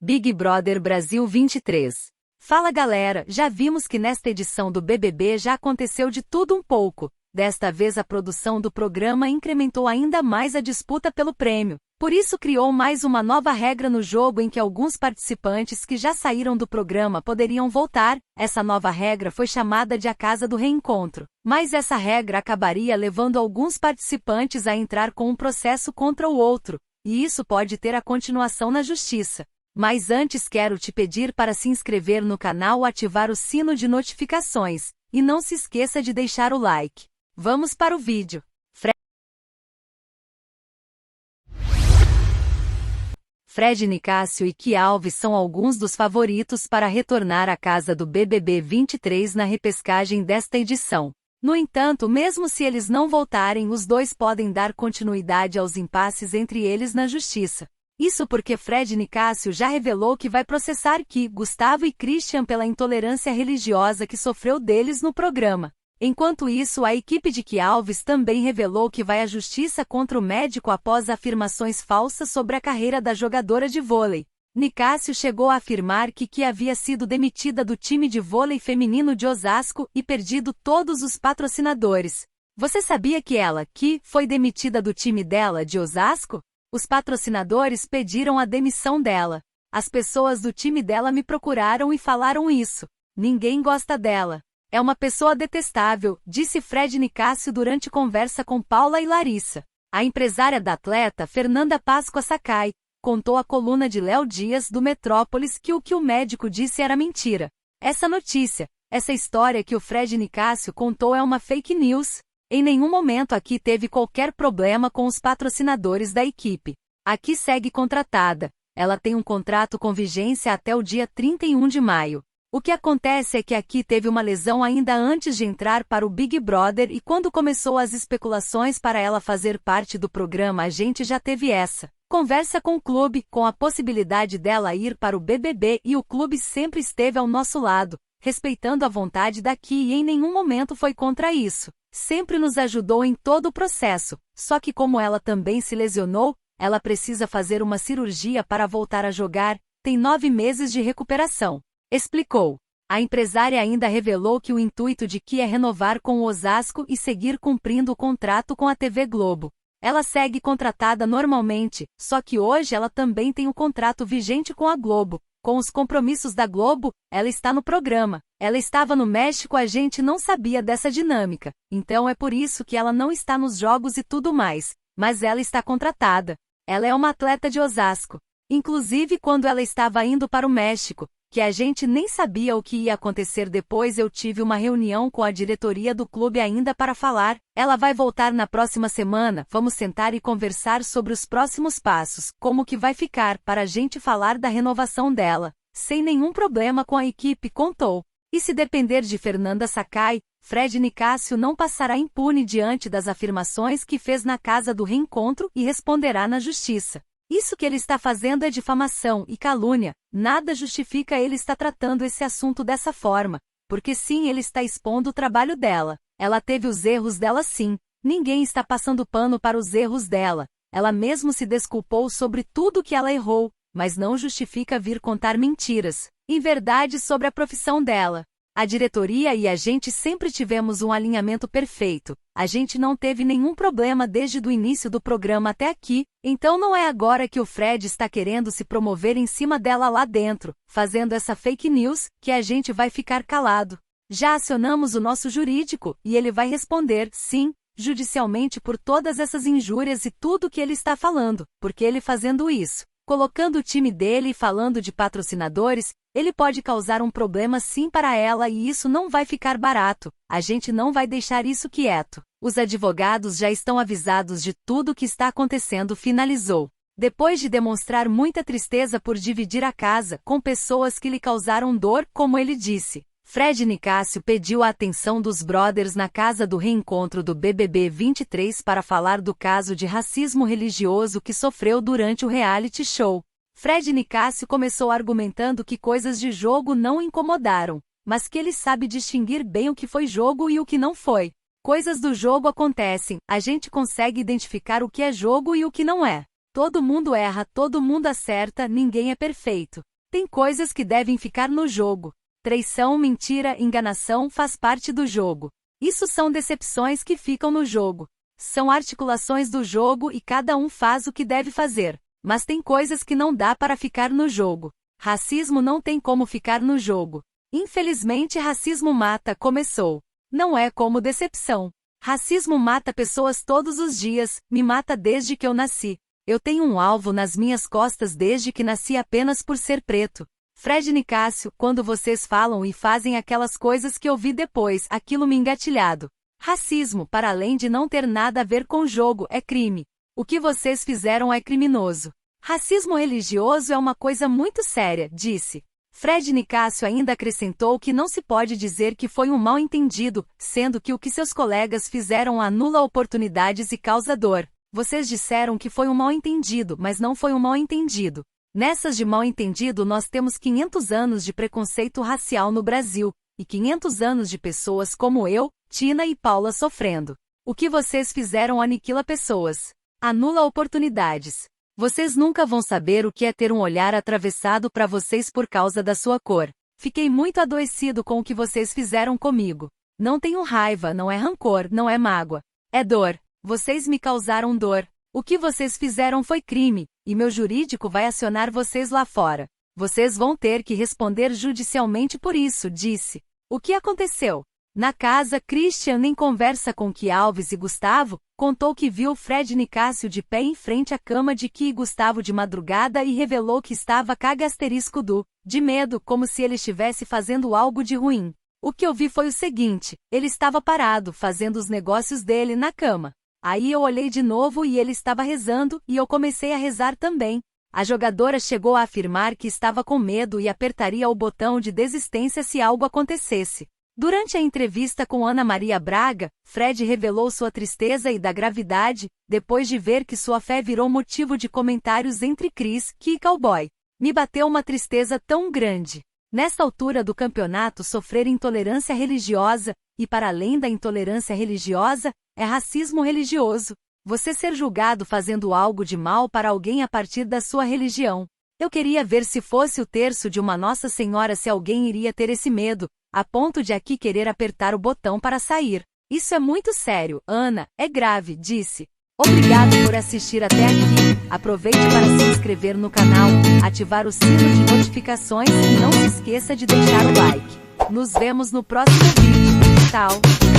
Big Brother Brasil 23. Fala galera, já vimos que nesta edição do BBB já aconteceu de tudo um pouco. Desta vez a produção do programa incrementou ainda mais a disputa pelo prêmio. Por isso criou mais uma nova regra no jogo em que alguns participantes que já saíram do programa poderiam voltar. Essa nova regra foi chamada de a Casa do Reencontro. Mas essa regra acabaria levando alguns participantes a entrar com um processo contra o outro. E isso pode ter a continuação na justiça. Mas antes quero te pedir para se inscrever no canal, ativar o sino de notificações, e não se esqueça de deixar o like. Vamos para o vídeo. Fred Nicásio e Ki Alves são alguns dos favoritos para retornar à casa do BBB 23 na repescagem desta edição. No entanto, mesmo se eles não voltarem, os dois podem dar continuidade aos impasses entre eles na justiça. Isso porque Fred Nicásio já revelou que vai processar Ki, Gustavo e Christian pela intolerância religiosa que sofreu deles no programa. Enquanto isso, a equipe de Ki Alves também revelou que vai à justiça contra o médico após afirmações falsas sobre a carreira da jogadora de vôlei. Nicásio chegou a afirmar que Ki havia sido demitida do time de vôlei feminino de Osasco e perdido todos os patrocinadores. Você sabia que ela, Ki, foi demitida do time dela de Osasco? Os patrocinadores pediram a demissão dela. As pessoas do time dela me procuraram e falaram isso. Ninguém gosta dela. É uma pessoa detestável, disse Fred Nicásio durante conversa com Paula e Larissa. A empresária da atleta, Fernanda Páscoa Sakai, contou à coluna de Léo Dias do Metrópolis que o médico disse era mentira. Essa história que o Fred Nicásio contou é uma fake news. Em nenhum momento a Ki teve qualquer problema com os patrocinadores da equipe. A Ki segue contratada. Ela tem um contrato com vigência até o dia 31 de maio. O que acontece é que a Ki teve uma lesão ainda antes de entrar para o Big Brother e quando começou as especulações para ela fazer parte do programa, a gente já teve essa conversa com o clube, com a possibilidade dela ir para o BBB, e o clube sempre esteve ao nosso lado, respeitando a vontade da Ki e em nenhum momento foi contra isso. Sempre nos ajudou em todo o processo, só que como ela também se lesionou, ela precisa fazer uma cirurgia para voltar a jogar, tem 9 meses de recuperação. Explicou. A empresária ainda revelou que o intuito de Ki é renovar com o Osasco e seguir cumprindo o contrato com a TV Globo. Ela segue contratada normalmente, só que hoje ela também tem um contrato vigente com a Globo. Com os compromissos da Globo, ela está no programa. Ela estava no México, a gente não sabia dessa dinâmica. Então é por isso que ela não está nos jogos e tudo mais. Mas ela está contratada. Ela é uma atleta de Osasco. Inclusive quando ela estava indo para o México, que a gente nem sabia o que ia acontecer depois, eu tive uma reunião com a diretoria do clube ainda para falar. Ela vai voltar na próxima semana, vamos sentar e conversar sobre os próximos passos, como que vai ficar, para a gente falar da renovação dela. Sem nenhum problema com a equipe, contou. E se depender de Fernanda Sakai, Fred Nicásio não passará impune diante das afirmações que fez na Casa do Reencontro e responderá na justiça. Isso que ele está fazendo é difamação e calúnia, nada justifica ele estar tratando esse assunto dessa forma, porque sim, ele está expondo o trabalho dela. Ela teve os erros dela sim, ninguém está passando pano para os erros dela. Ela mesmo se desculpou sobre tudo que ela errou, mas não justifica vir contar mentiras, em verdade, sobre a profissão dela. A diretoria e a gente sempre tivemos um alinhamento perfeito, a gente não teve nenhum problema desde o início do programa até aqui, então não é agora que o Fred está querendo se promover em cima dela lá dentro, fazendo essa fake news, que a gente vai ficar calado. Já acionamos o nosso jurídico, e ele vai responder, sim, judicialmente por todas essas injúrias e tudo que ele está falando, porque ele fazendo isso, colocando o time dele e falando de patrocinadores, ele pode causar um problema sim para ela e isso não vai ficar barato. A gente não vai deixar isso quieto. Os advogados já estão avisados de tudo o que está acontecendo, finalizou. Depois de demonstrar muita tristeza por dividir a casa com pessoas que lhe causaram dor, como ele disse, Fred Nicásio pediu a atenção dos brothers na Casa do Reencontro do BBB 23 para falar do caso de racismo religioso que sofreu durante o reality show. Fred Nicásio começou argumentando que coisas de jogo não o incomodaram, mas que ele sabe distinguir bem o que foi jogo e o que não foi. Coisas do jogo acontecem, a gente consegue identificar o que é jogo e o que não é. Todo mundo erra, todo mundo acerta, ninguém é perfeito. Tem coisas que devem ficar no jogo. Traição, mentira, enganação faz parte do jogo. Isso são decepções que ficam no jogo. São articulações do jogo e cada um faz o que deve fazer. Mas tem coisas que não dá para ficar no jogo. Racismo não tem como ficar no jogo. Infelizmente, racismo mata, começou. Não é como decepção. Racismo mata pessoas todos os dias, me mata desde que eu nasci. Eu tenho um alvo nas minhas costas desde que nasci apenas por ser preto. Fred Nicásio, quando vocês falam e fazem aquelas coisas que eu vi depois, aquilo me engatilhado. Racismo, para além de não ter nada a ver com jogo, é crime. O que vocês fizeram é criminoso. Racismo religioso é uma coisa muito séria, disse. Fred Nicásio ainda acrescentou que não se pode dizer que foi um mal-entendido, sendo que o que seus colegas fizeram anula oportunidades e causa dor. Vocês disseram que foi um mal-entendido, mas não foi um mal-entendido. Nessas de mal-entendido nós temos 500 anos de preconceito racial no Brasil, e 500 anos de pessoas como eu, Tina e Paula sofrendo. O que vocês fizeram aniquila pessoas. Anula oportunidades. Vocês nunca vão saber o que é ter um olhar atravessado para vocês por causa da sua cor. Fiquei muito adoecido com o que vocês fizeram comigo. Não tenho raiva, não é rancor, não é mágoa. É dor. Vocês me causaram dor. O que vocês fizeram foi crime, e meu jurídico vai acionar vocês lá fora. Vocês vão ter que responder judicialmente por isso, disse. O que aconteceu? Na casa, Christian, em conversa com Ki Alves e Gustavo, contou que viu Fred Nicásio de pé em frente à cama de Ki e Gustavo de madrugada e revelou que estava de medo, como se ele estivesse fazendo algo de ruim. O que eu vi foi o seguinte, ele estava parado, fazendo os negócios dele na cama. Aí eu olhei de novo e ele estava rezando, e eu comecei a rezar também. A jogadora chegou a afirmar que estava com medo e apertaria o botão de desistência se algo acontecesse. Durante a entrevista com Ana Maria Braga, Fred revelou sua tristeza e da gravidade, depois de ver que sua fé virou motivo de comentários entre Chris, Ki e Cowboy. Me bateu uma tristeza tão grande. Nessa altura do campeonato sofrer intolerância religiosa, e para além da intolerância religiosa, é racismo religioso. Você ser julgado fazendo algo de mal para alguém a partir da sua religião. Eu queria ver se fosse o terço de uma Nossa Senhora se alguém iria ter esse medo, a ponto de aqui querer apertar o botão para sair. Isso é muito sério, Ana, é grave, disse. Obrigado por assistir até aqui. Aproveite para se inscrever no canal, ativar o sino de notificações e não se esqueça de deixar o like. Nos vemos no próximo vídeo. Tchau!